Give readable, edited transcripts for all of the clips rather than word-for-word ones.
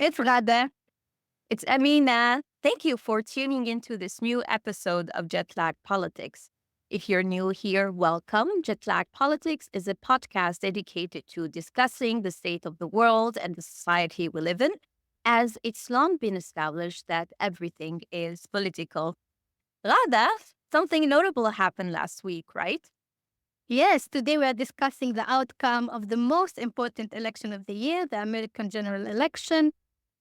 It's Ghada. It's Amina. Thank you for tuning into this new episode of Jet Lag Politics. If you're new here, welcome. Jet Lag Politics is a podcast dedicated to discussing the state of the world and the society we live in, as it's long been established that everything is political. Rada, something notable happened last week, right? Yes, today we are discussing the outcome of the most important election of the year, the American general election.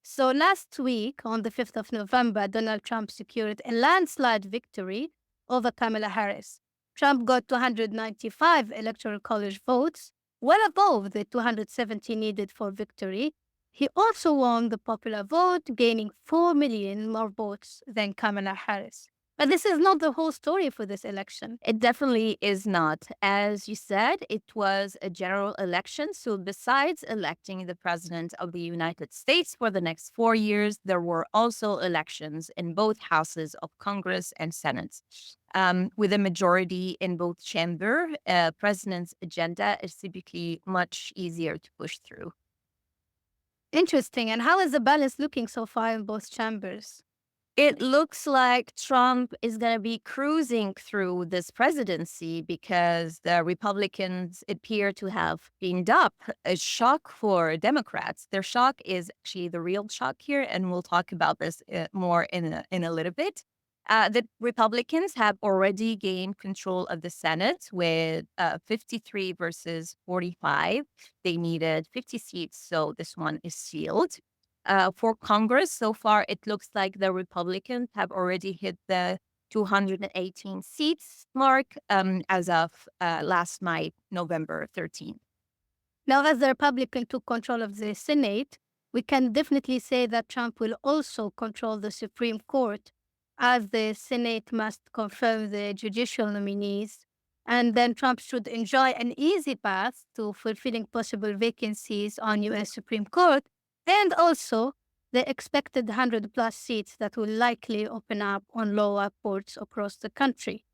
So last week, on the 5th of November, Donald Trump secured a landslide victory over Kamala Harris. Trump got 295 electoral college votes, well above the 270 needed for victory. He also won the popular vote, gaining 4 million more votes than Kamala Harris. But this is not the whole story for this election. It definitely is not. As you said, it was a general election. So, besides electing the president of the United States for the next 4 years, there were also elections in both houses of Congress and Senate. With a majority in both chambers, president's agenda is typically much easier to push through. Interesting. And how is the balance looking so far in both chambers? It looks like Trump is going to be cruising through this presidency because the Republicans appear to have cleaned up. A shock for Democrats. Their shock is actually the real shock here, and we'll talk about this more in a little bit. The Republicans have already gained control of the Senate with 53 versus 45. They needed 50 seats, so this one is sealed. For Congress, so far, it looks like the Republicans have already hit the 218 seats mark as of last night, November 13th. Now, as the Republican took control of the Senate, we can definitely say that Trump will also control the Supreme Court, as the Senate must confirm the judicial nominees. And then Trump should enjoy an easy path to fulfilling possible vacancies on US Supreme Court and also the expected 100 plus seats that will likely open up on lower courts across the country.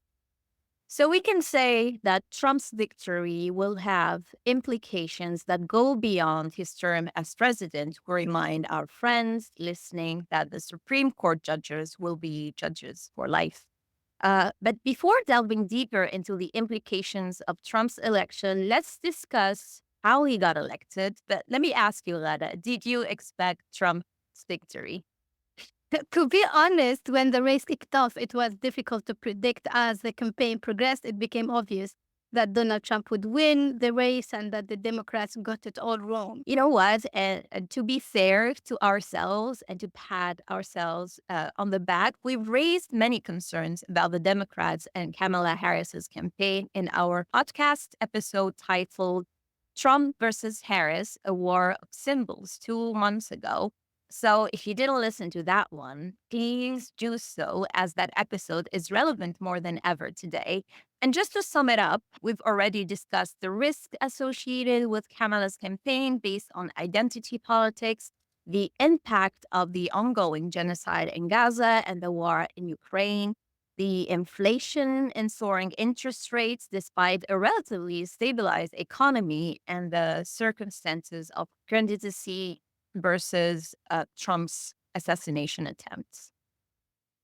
So we can say that Trump's victory will have implications that go beyond his term as president. We remind our friends listening that the Supreme Court judges will be judges for life. But before delving deeper into the implications of Trump's election, let's discuss how he got elected. But let me ask you, Lada, did you expect Trump's victory? To be honest, when the race kicked off, it was difficult to predict. As the campaign progressed, it became obvious that Donald Trump would win the race and that the Democrats got it all wrong. You know what? And to be fair to ourselves and to pat ourselves on the back, we've raised many concerns about the Democrats and Kamala Harris's campaign in our podcast episode titled Trump versus Harris, a War of Symbols 2 months ago. So if you didn't listen to that one, please do so, as that episode is relevant more than ever today. And just to sum it up, we've already discussed the risk associated with Kamala's campaign based on identity politics, the impact of the ongoing genocide in Gaza and the war in Ukraine, the inflation and soaring interest rates despite a relatively stabilized economy, and the circumstances of candidacy versus Trump's assassination attempts.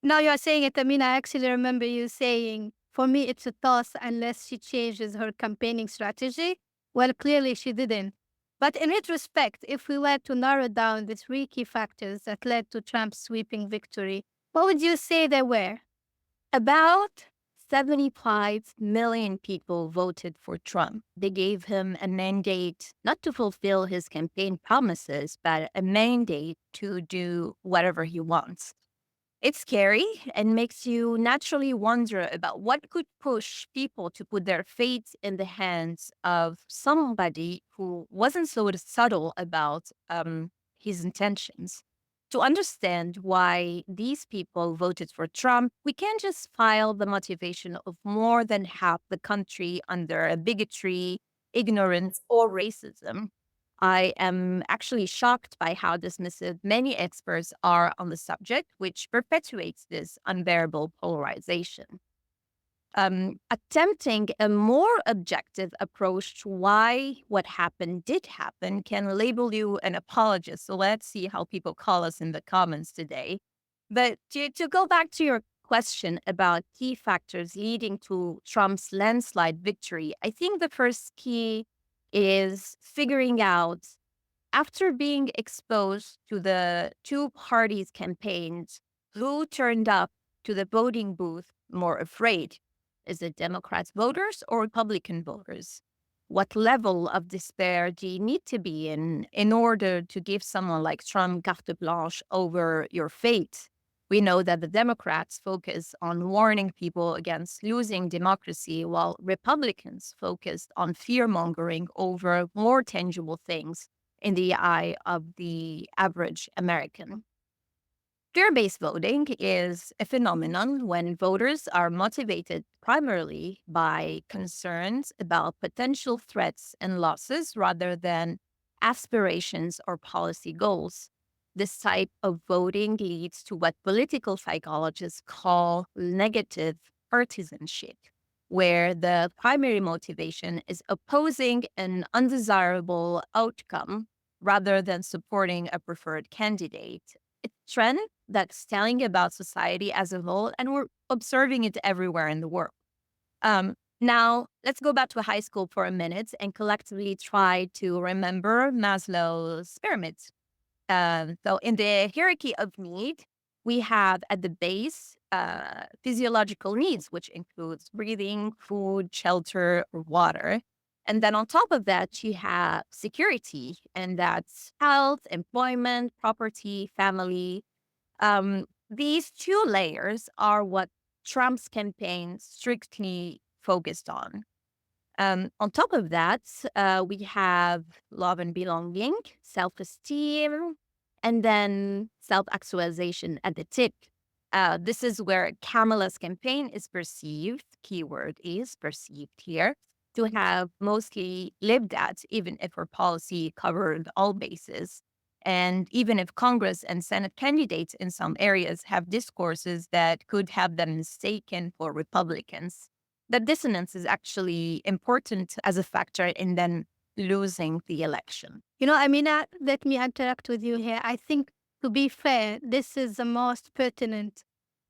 Now you're saying it, Amina. I actually remember you saying, for me, it's a toss unless she changes her campaigning strategy. Well, clearly she didn't. But in retrospect, if we were to narrow down the three key factors that led to Trump's sweeping victory, what would you say they were? About 75 million people voted for Trump. They gave him a mandate not to fulfill his campaign promises, but a mandate to do whatever he wants. It's scary and makes you naturally wonder about what could push people to put their fate in the hands of somebody who wasn't so subtle about his intentions. To understand why these people voted for Trump, we can't just file the motivation of more than half the country under bigotry, ignorance, or racism. I am actually shocked by how dismissive many experts are on the subject, which perpetuates this unbearable polarization. attempting a more objective approach to why what happened did happen can label you an apologist. So let's see how people call us in the comments today. But to go back to your question about key factors leading to Trump's landslide victory, I think the first key is figuring out, after being exposed to the two parties' campaigns, who turned up to the voting booth more afraid. Is it Democrats voters or Republican voters? What level of despair do you need to be in order to give someone like Trump carte blanche over your fate? We know that the Democrats focus on warning people against losing democracy, while Republicans focused on fear mongering over more tangible things in the eye of the average American. Fear-based voting is a phenomenon when voters are motivated primarily by concerns about potential threats and losses rather than aspirations or policy goals. This type of voting leads to what political psychologists call negative partisanship, where the primary motivation is opposing an undesirable outcome rather than supporting a preferred candidate. It's a trend that's telling about society as a whole, and we're observing it everywhere in the world. Now, let's go back to high school for a minute and collectively try to remember Maslow's pyramid. So, in the hierarchy of need, we have at the base physiological needs, which includes breathing, food, shelter, or water. And then on top of that, you have security, and that's health, employment, property, family. These two layers are what Trump's campaign strictly focused on. On top of that, we have love and belonging, self esteem, and then self actualization at the tip. This is where Kamala's campaign is perceived, keyword is perceived here, to have mostly lived at, even if her policy covered all bases. And even if Congress and Senate candidates in some areas have discourses that could have them mistaken for Republicans, the dissonance is actually important as a factor in then losing the election. Amina, let me interact with you here. I think, to be fair, this is the most pertinent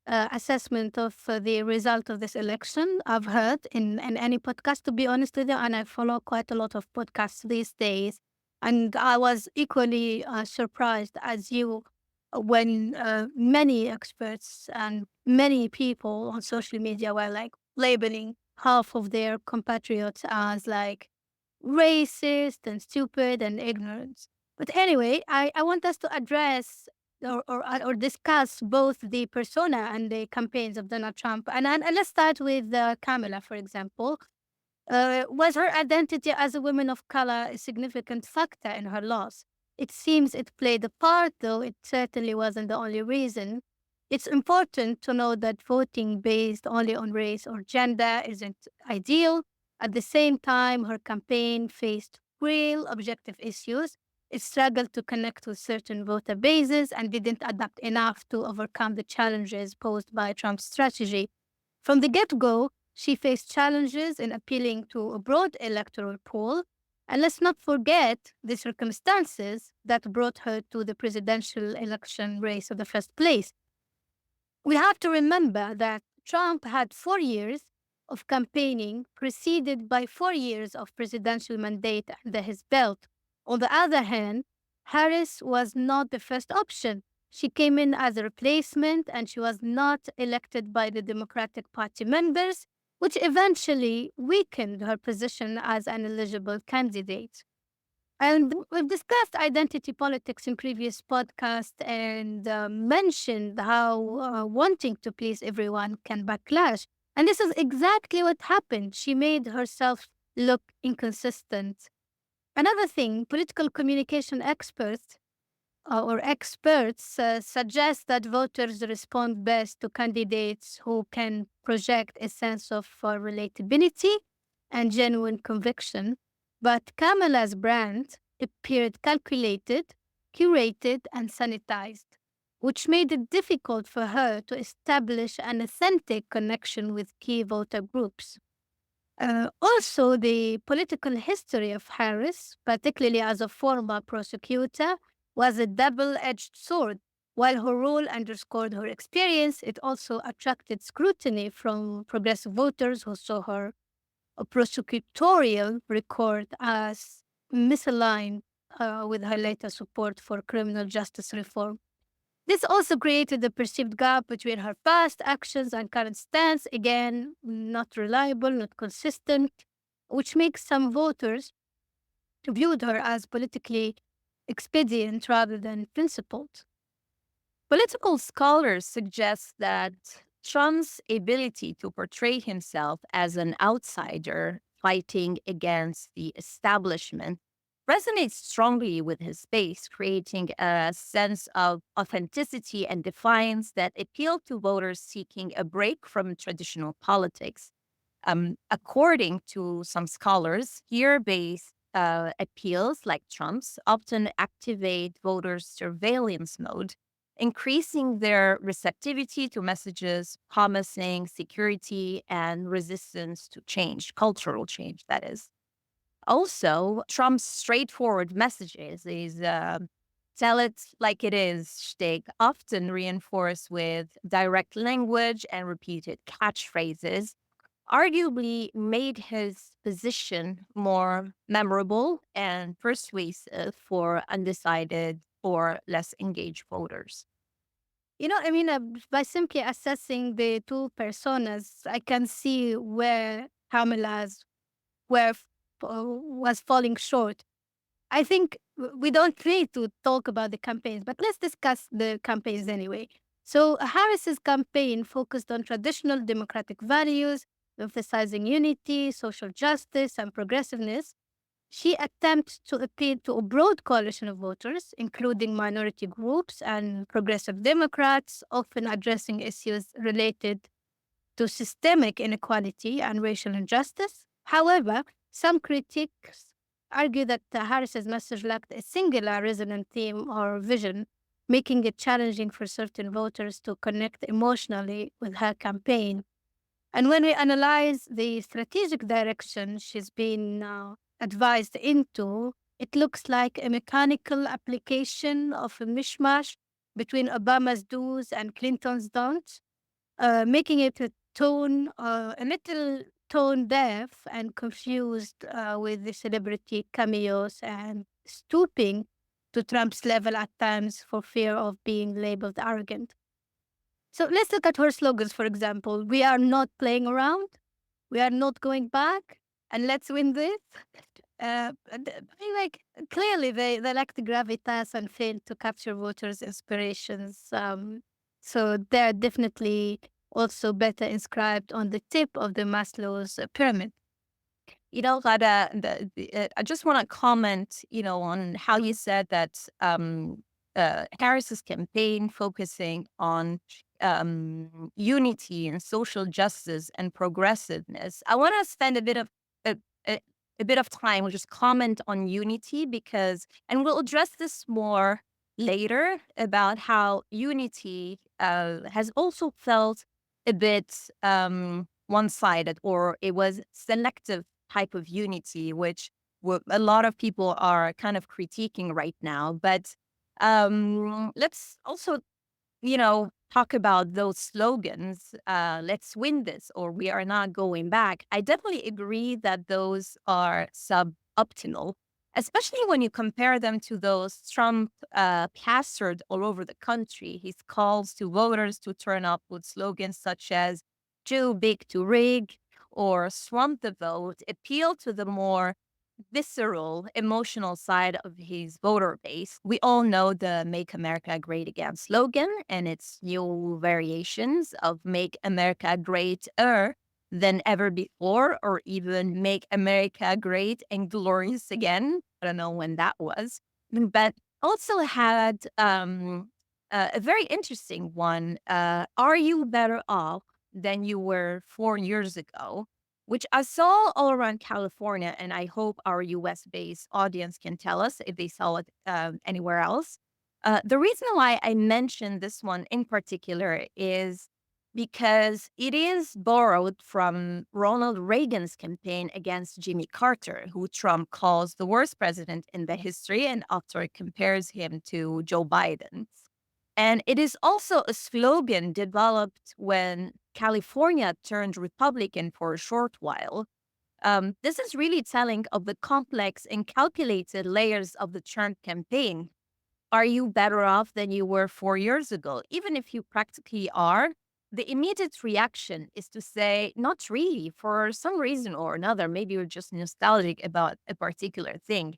assessment of the result of this election I've heard in any podcast, to be honest with you. And I follow quite a lot of podcasts these days. And I was equally surprised as you when many experts and many people on social media were like labeling half of their compatriots as like racist and stupid and ignorant. But anyway, I want us to address or discuss both the persona and the campaigns of Donald Trump. And let's start with Kamala, for example. Was her identity as a woman of color a significant factor in her loss? It seems it played a part, though it certainly wasn't the only reason. It's important to know that voting based only on race or gender isn't ideal. At the same time, her campaign faced real objective issues. It struggled to connect with certain voter bases and didn't adapt enough to overcome the challenges posed by Trump's strategy. From the get go, she faced challenges in appealing to a broad electoral pool. And let's not forget the circumstances that brought her to the presidential election race in the first place. We have to remember that Trump had 4 years of campaigning, preceded by 4 years of presidential mandate under his belt. On the other hand, Harris was not the first option. She came in as a replacement and she was not elected by the Democratic Party members, which eventually weakened her position as an eligible candidate. And we've discussed identity politics in previous podcasts and mentioned how wanting to please everyone can backlash. And this is exactly what happened. She made herself look inconsistent. Another thing, political communication experts suggest that voters respond best to candidates who can project a sense of relatability and genuine conviction. But Kamala's brand appeared calculated, curated, and sanitized. which made it difficult for her to establish an authentic connection with key voter groups. Also, the political history of Harris, particularly as a former prosecutor, was a double edged sword. While her role underscored her experience, it also attracted scrutiny from progressive voters who saw her prosecutorial record as misaligned with her later support for criminal justice reform. This also created a perceived gap between her past actions and current stance, again, not reliable, not consistent, which makes some voters viewed her as politically expedient rather than principled. Political scholars suggest that Trump's ability to portray himself as an outsider fighting against the establishment resonates strongly with his base, creating a sense of authenticity and defiance that appeal to voters seeking a break from traditional politics. According to some scholars, fear based appeals like Trump's often activate voters' surveillance mode, increasing their receptivity to messages promising security and resistance to change, cultural change, that is. Also, Trump's straightforward messages, his tell it like it is shtick, often reinforced with direct language and repeated catchphrases, arguably made his position more memorable and persuasive for undecided or less engaged voters. I mean, by simply assessing the two personas, I can see where Kamala's was falling short. I think we don't need to talk about the campaigns, but let's discuss the campaigns anyway. So, Harris's campaign focused on traditional democratic values, emphasizing unity, social justice, and progressiveness. She attempts to appeal to a broad coalition of voters, including minority groups and progressive Democrats, often addressing issues related to systemic inequality and racial injustice. However, some critics argue that Harris's message lacked a singular resonant theme or vision, making it challenging for certain voters to connect emotionally with her campaign. And when we analyze the strategic direction she's been advised into, it looks like a mechanical application of a mishmash between Obama's do's and Clinton's don'ts, making it a little tone deaf and confused with the celebrity cameos and stooping to Trump's level at times for fear of being labeled arrogant. So let's look at her slogans, for example. We are not playing around. We are not going back. And let's win this. I mean, like, clearly they lack the gravitas and fail to capture voters' inspirations. So they're definitely also better inscribed on the tip of the Maslow's pyramid. Ghada, I just want to comment, on how you said that Harris's campaign focusing on unity and social justice and progressiveness. I want to spend a, a, a bit of time. We'll just comment on unity and we'll address this more later about how unity has also felt a bit one-sided, or it was selective type of unity, which a lot of people are kind of critiquing right now. But let's also, talk about those slogans. Let's win this, or we are not going back. I definitely agree that those are suboptimal, especially when you compare them to those Trump plastered all over the country. His calls to voters to turn up with slogans such as "too big to rig" or "swamp the vote" appeal to the more visceral, emotional side of his voter base. We all know the Make America Great Again slogan and its new variations of Make America Greater than ever before, or even Make America Great and Glorious Again. I don't know when that was, but also had a very interesting one. Are you better off than you were 4 years ago? Which I saw all around California, and I hope our US based audience can tell us if they saw it anywhere else. The reason why I mentioned this one in particular is because it is borrowed from Ronald Reagan's campaign against Jimmy Carter, who Trump calls the worst president in the history and after compares him to Joe Biden. And it is also a slogan developed when California turned Republican for a short while. This is really telling of the complex and calculated layers of the Trump campaign. Are you better off than you were 4 years ago? Even if you practically are, the immediate reaction is to say, not really, for some reason or another. Maybe you're just nostalgic about a particular thing.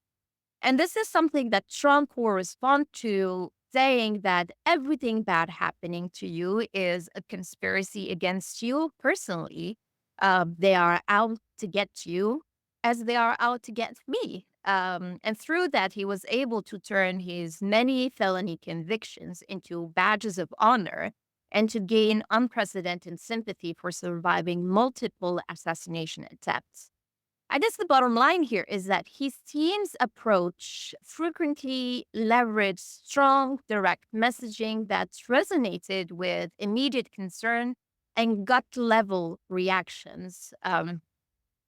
And this is something that Trump will respond to, saying that everything bad happening to you is a conspiracy against you personally. They are out to get you as they are out to get me. And through that, he was able to turn his many felony convictions into badges of honor and to gain unprecedented sympathy for surviving multiple assassination attempts. I guess the bottom line here is that his team's approach frequently leveraged strong, direct messaging that resonated with immediate concern and gut level reactions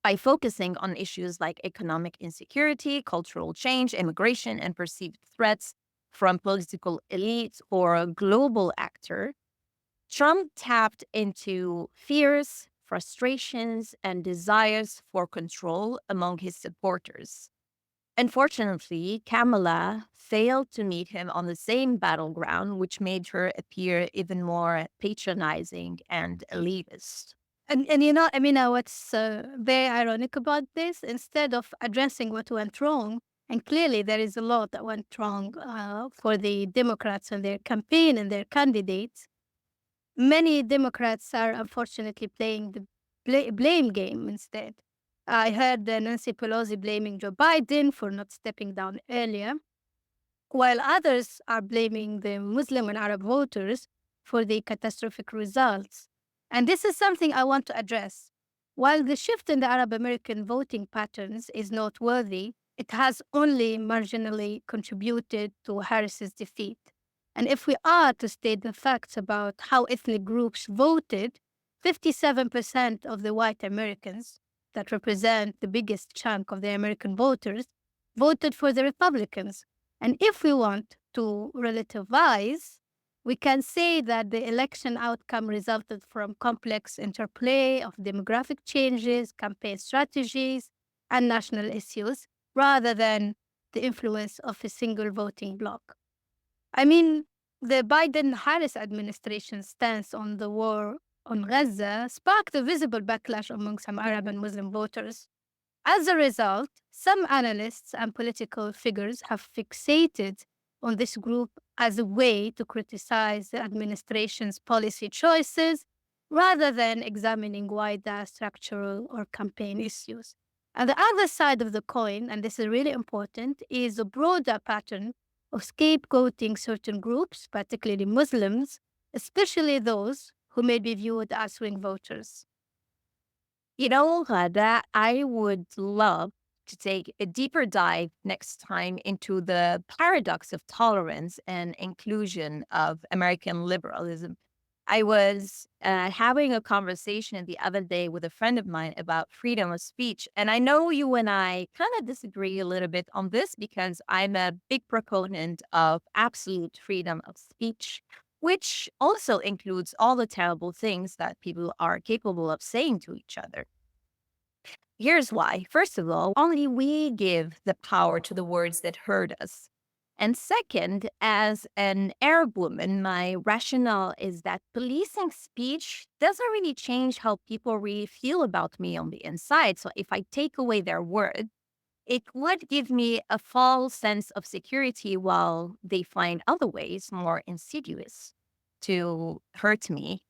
by focusing on issues like economic insecurity, cultural change, immigration, and perceived threats from political elites or global actors. Trump tapped into fears, frustrations, and desires for control among his supporters. Unfortunately, Kamala failed to meet him on the same battleground, which made her appear even more patronizing and elitist. And you know, Amina, what's very ironic about this, instead of addressing what went wrong, and clearly there is a lot that went wrong for the Democrats and their campaign and their candidates, many Democrats are unfortunately playing the blame game instead. I heard Nancy Pelosi blaming Joe Biden for not stepping down earlier, while others are blaming the Muslim and Arab voters for the catastrophic results. And this is something I want to address. While the shift in the Arab American voting patterns is noteworthy, it has only marginally contributed to Harris's defeat. And if we are to state the facts about how ethnic groups voted, 57% of the white Americans, that represent the biggest chunk of the American voters, voted for the Republicans. And if we want to relativize, we can say that the election outcome resulted from complex interplay of demographic changes, campaign strategies, and national issues, rather than the influence of a single voting bloc. I mean, the Biden Harris administration's stance on the war on Gaza sparked a visible backlash among some Arab and Muslim voters. As a result, some analysts and political figures have fixated on this group as a way to criticize the administration's policy choices rather than examining wider structural or campaign issues. And the other side of the coin, and this is really important, is a broader pattern of scapegoating certain groups, particularly Muslims, especially those who may be viewed as swing voters. You know, Ghada, I would love to take a deeper dive next time into the paradox of tolerance and inclusion of American liberalism. I was having a conversation the other day with a friend of mine about freedom of speech. And I know you and I kind of disagree a little bit on this because I'm a big proponent of absolute freedom of speech, which also includes all the terrible things that people are capable of saying to each other. Here's why. First of all, only we give the power to the words that hurt us. And second, as an Arab woman, my rationale is that policing speech doesn't really change how people really feel about me on the inside. So if I take away their word, it would give me a false sense of security while they find other ways more insidious to hurt me.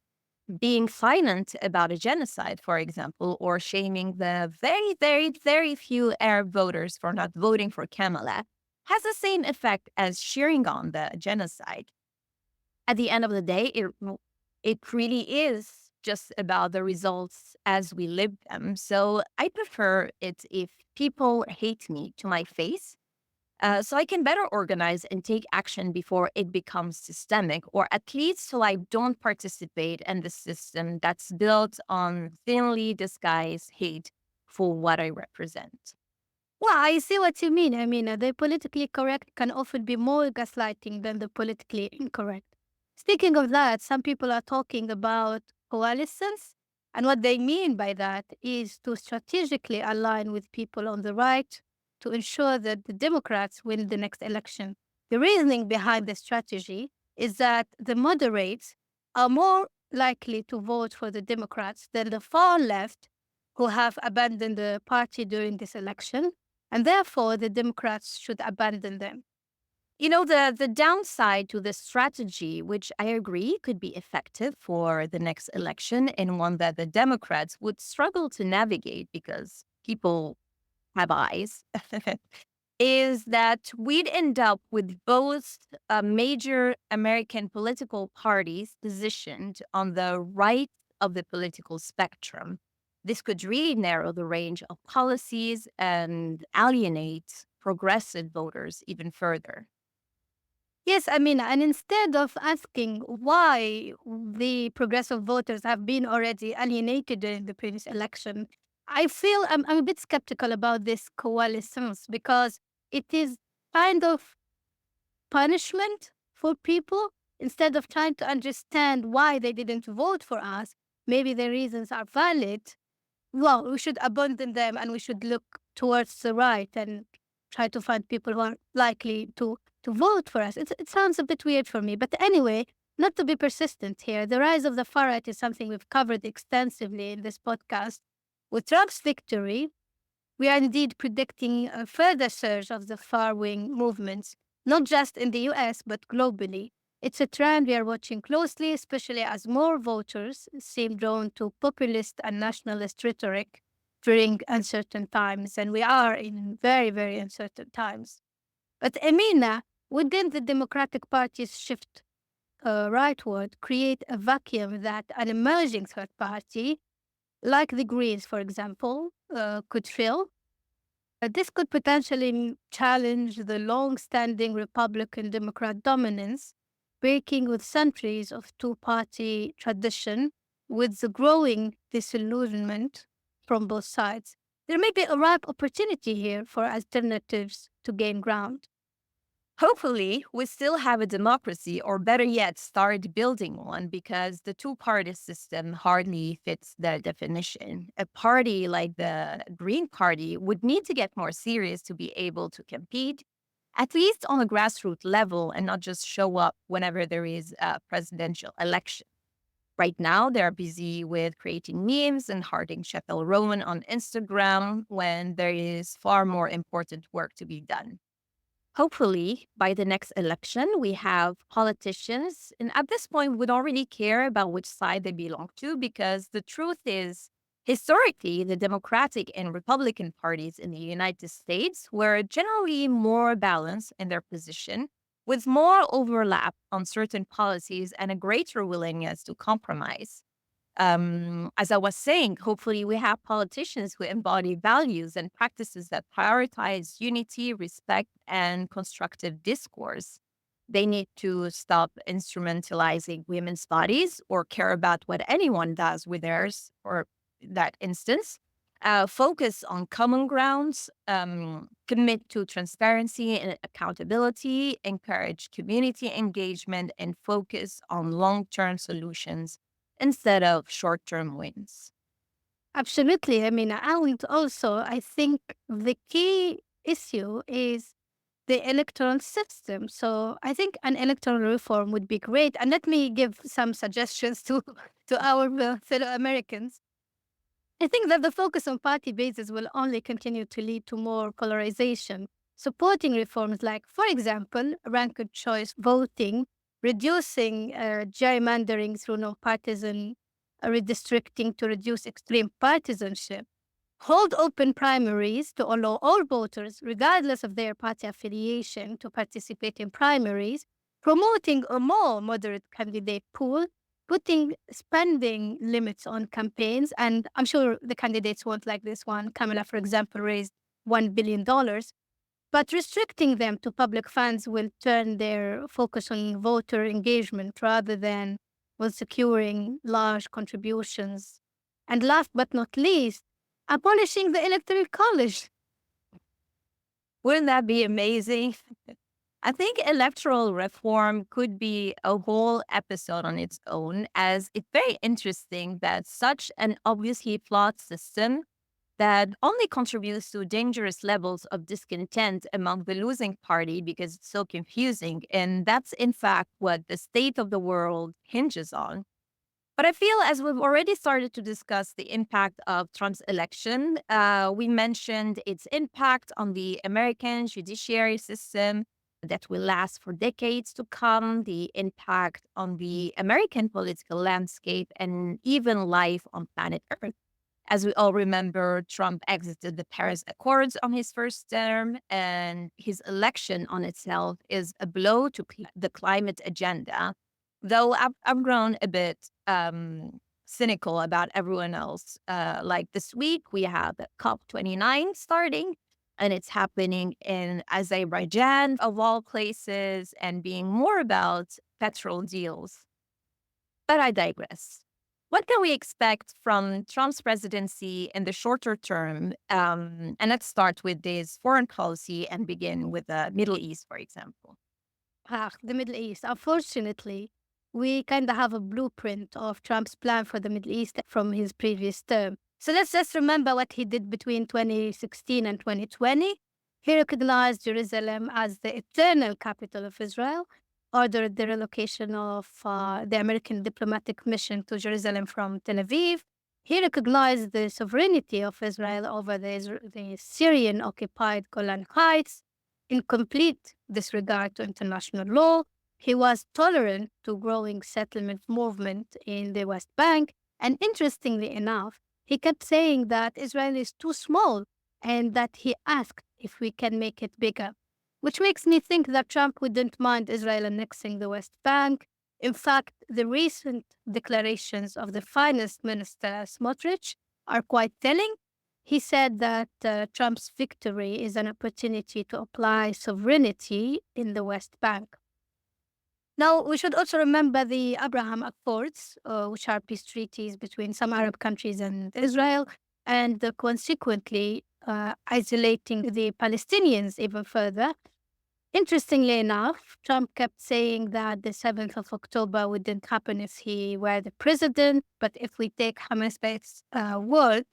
Being silent about a genocide, for example, or shaming the very, very, very few Arab voters for not voting for Kamala has the same effect as cheering on the genocide. At the end of the day, it really is just about the results as we live them. So I prefer it if people hate me to my face So I can better organize and take action before it becomes systemic, or at least so I don't participate in the system that's built on thinly disguised hate for what I represent. Well, I see what you mean. I mean, the politically correct can often be more gaslighting than the politically incorrect. Speaking of that, some people are talking about coalescence, and what they mean by that is to strategically align with people on the right to ensure that the Democrats win the next election. The reasoning behind the strategy is that the moderates are more likely to vote for the Democrats than the far left who have abandoned the party during this election, and therefore the Democrats should abandon them. The downside to this strategy, which I agree could be effective for the next election and one that the Democrats would struggle to navigate because people have eyes, is that we'd end up with both major American political parties positioned on the right of the political spectrum. This could really narrow the range of policies and alienate progressive voters even further. Yes, I mean, and instead of asking why the progressive voters have been already alienated during the previous election, I feel I'm a bit skeptical about this coalescence because it is kind of punishment for people instead of trying to understand why they didn't vote for us. Maybe their reasons are valid. Well, we should abandon them and we should look towards the right and try to find people who are likely to vote for us. It sounds a bit weird for me. But anyway, not to be persistent here, the rise of the far right is something we've covered extensively in this podcast. With Trump's victory, we are indeed predicting a further surge of the far wing movements, not just in the US, but globally. It's a trend we are watching closely, especially as more voters seem drawn to populist and nationalist rhetoric during uncertain times. And we are in very, very uncertain times. But Amina, within the Democratic Party's shift rightward, create a vacuum that an emerging third party, like the Greens, for example, could fill. This could potentially challenge the long standing Republican Democrat dominance, breaking with centuries of two party tradition, with the growing disillusionment from both sides. There may be a ripe opportunity here for alternatives to gain ground. Hopefully, we still have a democracy, or better yet, start building one, because the two party system hardly fits the definition. A party like the Green Party would need to get more serious to be able to compete, at least on a grassroots level, and not just show up whenever there is a presidential election. Right now, they're busy with creating memes and hearting Chappelle Rowan on Instagram when there is far more important work to be done. Hopefully, by the next election, we have politicians, and at this point, we don't really care about which side they belong to, because the truth is, historically, the Democratic and Republican parties in the United States were generally more balanced in their position, with more overlap on certain policies and a greater willingness to compromise. As I was saying, hopefully we have politicians who embody values and practices that prioritize unity, respect, and constructive discourse. They need to stop instrumentalizing women's bodies or care about what anyone does with theirs, or that instance. Focus on common grounds, commit to transparency and accountability, encourage community engagement, and focus on long term solutions instead of short term wins. Absolutely. I mean, I think the key issue is the electoral system. So I think an electoral reform would be great. And let me give some suggestions to our fellow Americans. I think that the focus on party bases will only continue to lead to more polarization. Supporting reforms like, for example, ranked choice voting, reducing gerrymandering through nonpartisan redistricting to reduce extreme partisanship, hold open primaries to allow all voters, regardless of their party affiliation, to participate in primaries, promoting a more moderate candidate pool, putting spending limits on campaigns. And I'm sure the candidates won't like this one. Kamala, for example, raised $1 billion. But restricting them to public funds will turn their focus on voter engagement rather than on securing large contributions. And last but not least, abolishing the Electoral College. Wouldn't that be amazing? I think electoral reform could be a whole episode on its own, as it's very interesting that such an obviously flawed system that only contributes to dangerous levels of discontent among the losing party because it's so confusing. And that's, in fact, what the state of the world hinges on. But I feel as we've already started to discuss the impact of Trump's election, we mentioned its impact on the American judiciary system that will last for decades to come, the impact on the American political landscape, and even life on planet Earth. As we all remember, Trump exited the Paris Accords on his first term, and his election on itself is a blow to the climate agenda. Though I've grown a bit cynical about everyone else. Like this week, we have COP29 starting, and it's happening in Azerbaijan, of all places, and being more about petrol deals. But I digress. What can we expect from Trump's presidency in the shorter term? And let's start with this foreign policy and begin with the Middle East, for example. The Middle East. Unfortunately, we kind of have a blueprint of Trump's plan for the Middle East from his previous term. So let's just remember what he did between 2016 and 2020. He recognized Jerusalem as the eternal capital of Israel, ordered the relocation of the American diplomatic mission to Jerusalem from Tel Aviv. He recognized the sovereignty of Israel over the Syrian occupied Golan Heights in complete disregard to international law. He was tolerant to growing settlement movement in the West Bank. And interestingly enough, he kept saying that Israel is too small and that he asked if we can make it bigger, which makes me think that Trump wouldn't mind Israel annexing the West Bank. In fact, the recent declarations of the finance minister, Smotrich, are quite telling. He said that Trump's victory is an opportunity to apply sovereignty in the West Bank. Now, we should also remember the Abraham Accords, which are peace treaties between some Arab countries and Israel, and consequently isolating the Palestinians even further. Interestingly enough, Trump kept saying that the 7th of October wouldn't happen if he were the president, but if we take Hamas-based word,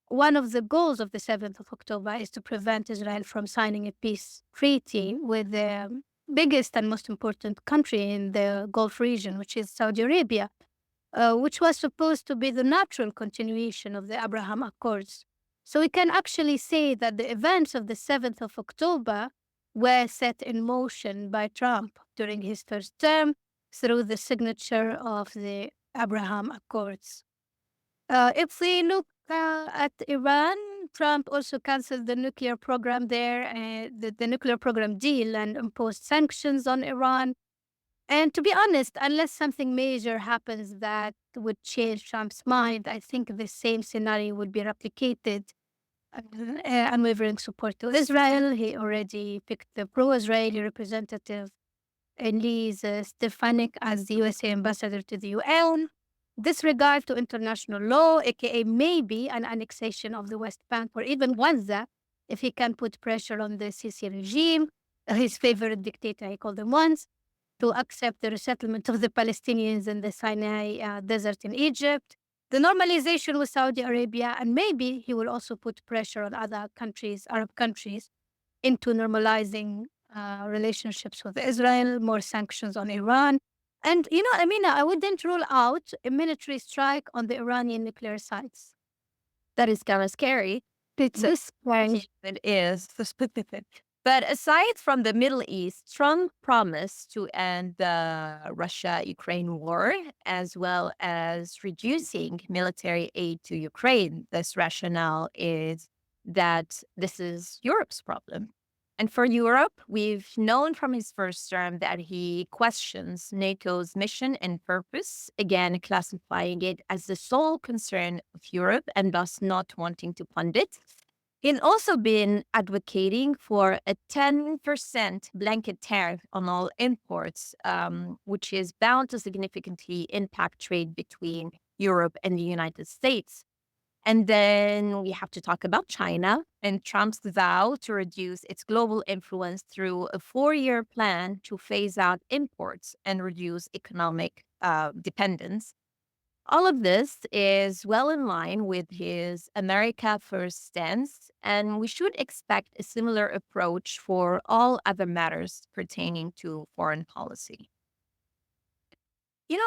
one of the goals of the 7th of October is to prevent Israel from signing a peace treaty with the biggest and most important country in the Gulf region, which is Saudi Arabia, which was supposed to be the natural continuation of the Abraham Accords. So we can actually say that the events of the 7th of October were set in motion by Trump during his first term through the signature of the Abraham Accords. If we look at Iran, Trump also canceled the nuclear program there, the nuclear program deal, and imposed sanctions on Iran. And to be honest, unless something major happens that would change Trump's mind, I think the same scenario would be replicated. Unwavering support to Israel. He already picked the pro-Israeli representative, Elise Stefanik, as the USA ambassador to the UN. Disregard to international law, aka maybe an annexation of the West Bank or even Gaza, if he can put pressure on the Sisi regime, his favorite dictator, he called them once, to accept the resettlement of the Palestinians in the Sinai desert in Egypt, the normalization with Saudi Arabia, and maybe he will also put pressure on other countries, Arab countries, into normalizing relationships with Israel, more sanctions on Iran. And, Amina, I wouldn't rule out a military strike on the Iranian nuclear sites. That is kind of scary. It's scary. It is. But aside from the Middle East, Trump promised to end the Russia-Ukraine war, as well as reducing military aid to Ukraine. This rationale is that this is Europe's problem. And for Europe, we've known from his first term that he questions NATO's mission and purpose, again, classifying it as the sole concern of Europe and thus not wanting to fund it. He's also been advocating for a 10% blanket tariff on all imports, which is bound to significantly impact trade between Europe and the United States. And then we have to talk about China and Trump's vow to reduce its global influence through a 4-year plan to phase out imports and reduce economic dependence. All of this is well in line with his America First stance, and we should expect a similar approach for all other matters pertaining to foreign policy.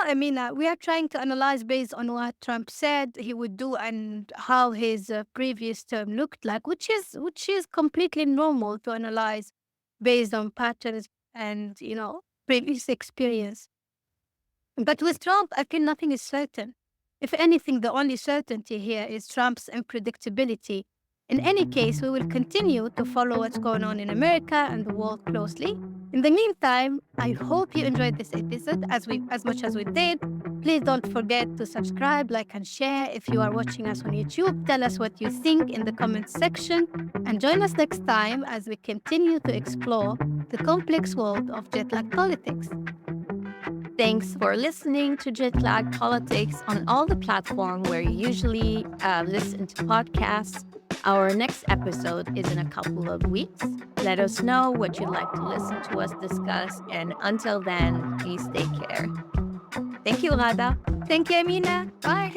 Amina, we are trying to analyze based on what Trump said he would do and how his previous term looked like, which is completely normal to analyze based on patterns and previous experience. But with Trump, I feel nothing is certain. If anything, the only certainty here is Trump's unpredictability. In any case, we will continue to follow what's going on in America and the world closely. In the meantime, I hope you enjoyed this episode as much as we did. Please don't forget to subscribe, like, and share. If you are watching us on YouTube, tell us what you think in the comments section. And join us next time as we continue to explore the complex world of jet lag politics. Thanks for listening to Jetlag Politics on all the platforms where you usually listen to podcasts. Our next episode is in a couple of weeks. Let us know what you'd like to listen to us discuss. And until then, please take care. Thank you, Ghada. Thank you, Amina. Bye.